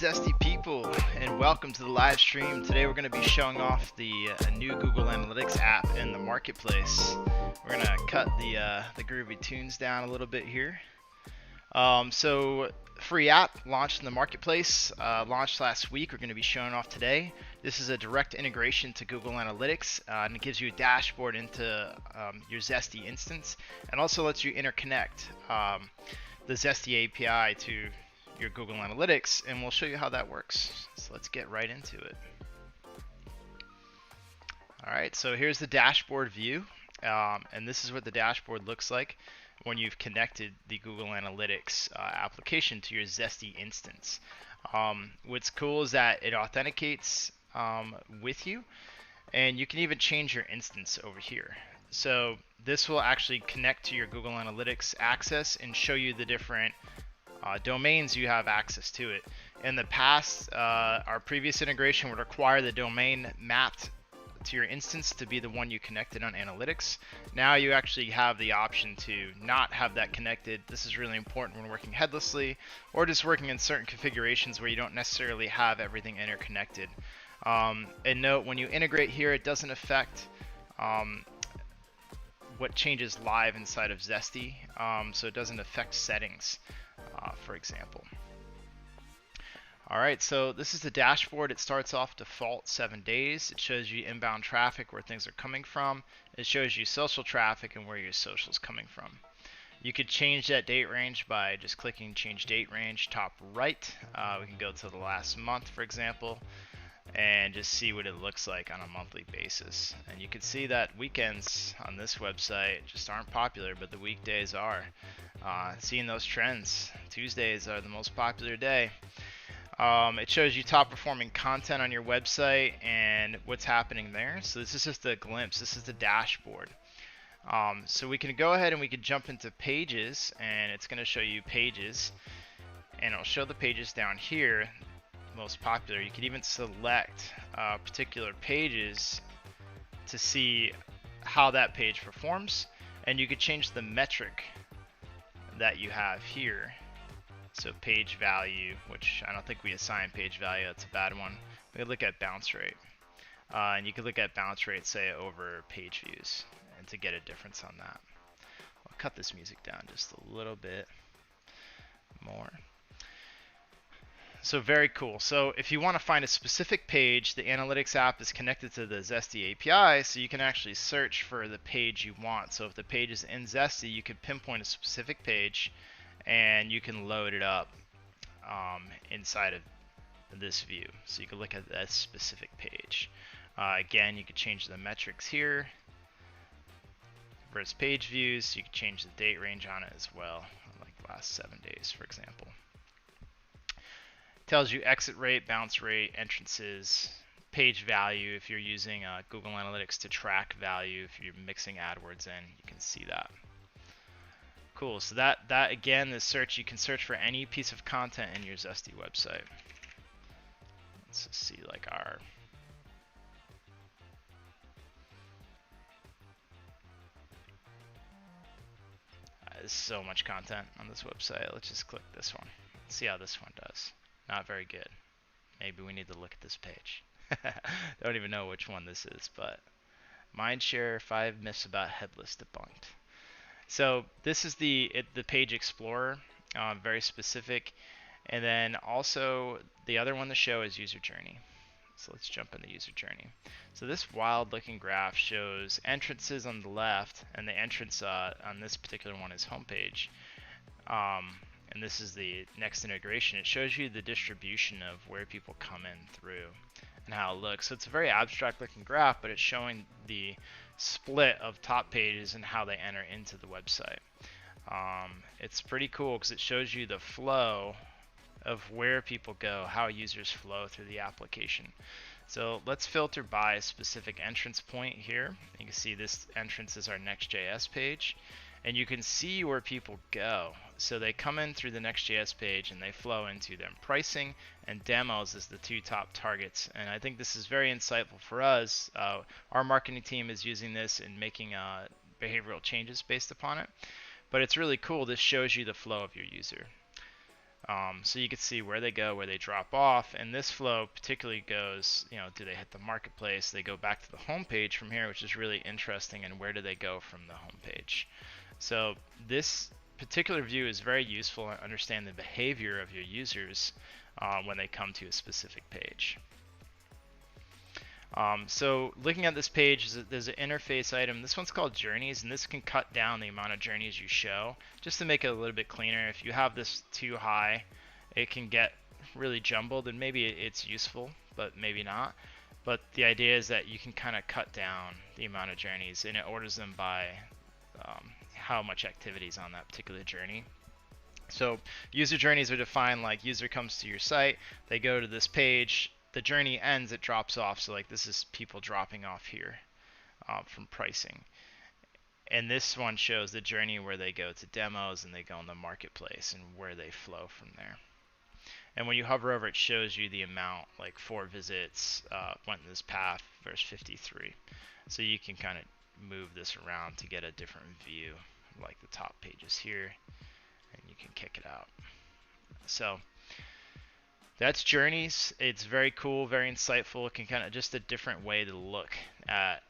Zesty people, and welcome to the live stream. Today we're going to be showing off the new Google Analytics app in the marketplace. We're going to cut the groovy tunes down a little bit here. So free app launched in the marketplace, launched last week. We're going to be showing off today. This is a direct integration to Google Analytics, and it gives you a dashboard into your Zesty instance, and also lets you interconnect the Zesty API to your Google Analytics, and we'll show you how that works. So let's get right into it. All right, so here's the dashboard view, and this is what the dashboard looks like when you've connected the Google Analytics application to your Zesty instance. What's cool is that it authenticates with you, and you can even change your instance over here. So this will actually connect to your Google Analytics access and show you the different domains you have access to it. In the past, our previous integration would require the domain mapped to your instance to be the one you connected on Analytics. Now you actually have the option to not have that connected. This is really important when working headlessly or just working in certain configurations where you don't necessarily have everything interconnected. And note, when you integrate here, it doesn't affect what changes live inside of Zesty, so it doesn't affect settings. For example. Alright, so this is the dashboard. It starts off default 7 days. It shows you inbound traffic, where things are coming from. It shows you social traffic and where your social is coming from. You could change that date range by just clicking change date range top right. We can go to the last month, for example, and just see what it looks like on a monthly basis. And you can see that weekends on this website just aren't popular, but the weekdays are. Seeing those trends, Tuesdays are the most popular day. It shows you top performing content on your website and what's happening there. So this is just a glimpse. This is the dashboard. So we can go ahead and we can jump into pages, and it's going to show you pages, and it'll show the pages down here, most popular. You can even select particular pages to see how that page performs, and you could change the metric that you have here. So page value, which I don't think we assign page value, that's a bad one. We could look at bounce rate, and you could look at bounce rate, say, over page views, and to get a difference on that. I'll cut this music down just a little bit more. So very cool. So if you want to find a specific page, the Analytics app is connected to the Zesty API, so you can actually search for the page you want. So if the page is in Zesty, you can pinpoint a specific page, and you can load it up inside of this view. So you can look at that specific page. Again, you can change the metrics here. Versus page views, you can change the date range on it as well, like the last 7 days, for example. Tells you exit rate, bounce rate, entrances, page value if you're using Google Analytics to track value. If you're mixing AdWords in, you can see that. Cool. So that again, the search, you can search for any piece of content in your Zesty website. Let's just see, like our there's so much content on this website. Let's just click this one. Let's see how this one does. Not very good. Maybe we need to look at this page. Don't even know which one this is, but Mindshare 5 myths about headless debunked. So this is the page explorer, very specific. And then also the other one to show is user journey. So let's jump into user journey. So this wild looking graph shows entrances on the left, and the entrance on this particular one is homepage. And this is the next integration. It shows you the distribution of where people come in through and how it looks. So it's a very abstract looking graph, but it's showing the split of top pages and how they enter into the website. It's pretty cool because it shows you the flow of where people go, how users flow through the application. So let's filter by a specific entrance point here. You can see this entrance is our Next.js page, and you can see where people go. So they come in through the Next.js page and they flow into them. Pricing and demos is the two top targets, and I think this is very insightful for us. Our marketing team is using this and making behavioral changes based upon it, but it's really cool. This shows you the flow of your user. So you can see where they go, where they drop off, and this flow particularly goes, do they hit the marketplace? They go back to the home page from here, which is really interesting, and where do they go from the home page? So this particular view is very useful to understand the behavior of your users when they come to a specific page. So looking at this page, there's an interface item. This one's called journeys, and this can cut down the amount of journeys you show just to make it a little bit cleaner. If you have this too high, it can get really jumbled, and maybe it's useful, but maybe not. But the idea is that you can kind of cut down the amount of journeys, and it orders them by how much activity is on that particular journey. So user journeys are defined like user comes to your site, they go to this page, the journey ends, it drops off. So like this is people dropping off here from pricing. And this one shows the journey where they go to demos and they go in the marketplace and where they flow from there. And when you hover over, it shows you the amount, like 4 visits went in this path versus 53. So you can kind of move this around to get a different view, like the top pages here, and you can kick it out. So that's journeys. It's very cool, very insightful. It can kind of just a different way to look at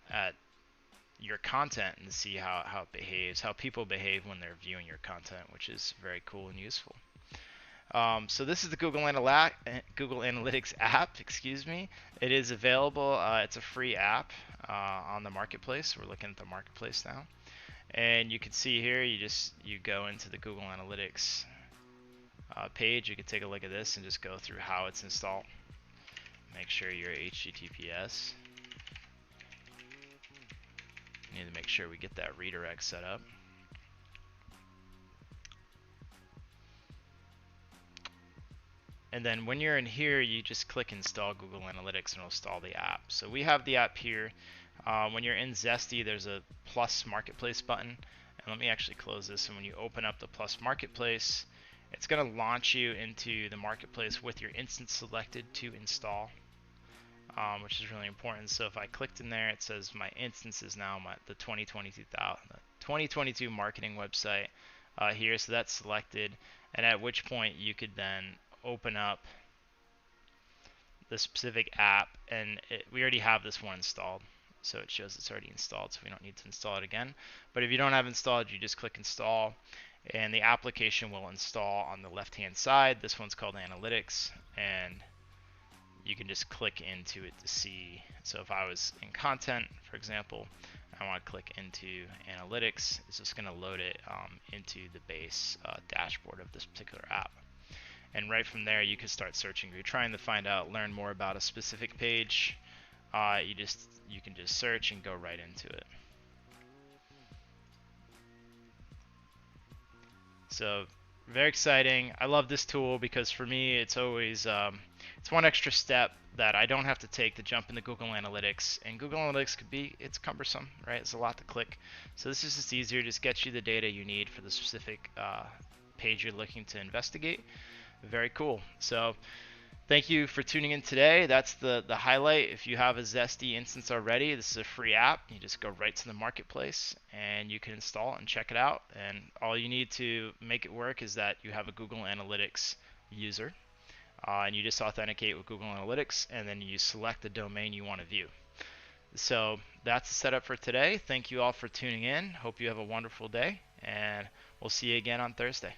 your content and see how it behaves, how people behave when they're viewing your content, which is very cool and useful. So this is the Google Analytics app. Excuse me. It is available. It's a free app on the marketplace. We're looking at the marketplace now, and you can see here. You go into the Google Analytics page. You can take a look at this and just go through how it's installed. Make sure you're HTTPS. You need to make sure we get that redirect set up. And then when you're in here, you just click install Google Analytics and it'll install the app. So we have the app here. When you're in Zesty, there's a plus marketplace button. And let me actually close this. And when you open up the plus marketplace, it's going to launch you into the marketplace with your instance selected to install, which is really important. So if I clicked in there, it says my instance is now the 2022 marketing website here. So that's selected. And at which point you could then open up the specific app, and we already have this one installed, so it shows it's already installed, so we don't need to install it again. But if you don't have installed, you just click install, and the application will install on the left hand side. This one's called Analytics, and you can just click into it to see. So if I was in content, for example, I want to click into Analytics, it's just going to load it into the base dashboard of this particular app. And right from there, you can start searching. If you're trying to learn more about a specific page, you can just search and go right into it. So very exciting. I love this tool because for me, it's always it's one extra step that I don't have to take to jump into Google Analytics. And Google Analytics it's cumbersome, right? It's a lot to click. So this is just easier. Just gets you the data you need for the specific page you're looking to investigate. Very cool. So thank you for tuning in today. That's the highlight. If you have a Zesty instance already, this is a free app. You just go right to the marketplace and you can install it and check it out. And all you need to make it work is that you have a Google Analytics user, and you just authenticate with Google Analytics, and then you select the domain you want to view. So that's the setup for today. Thank you all for tuning in. Hope you have a wonderful day, and we'll see you again on Thursday.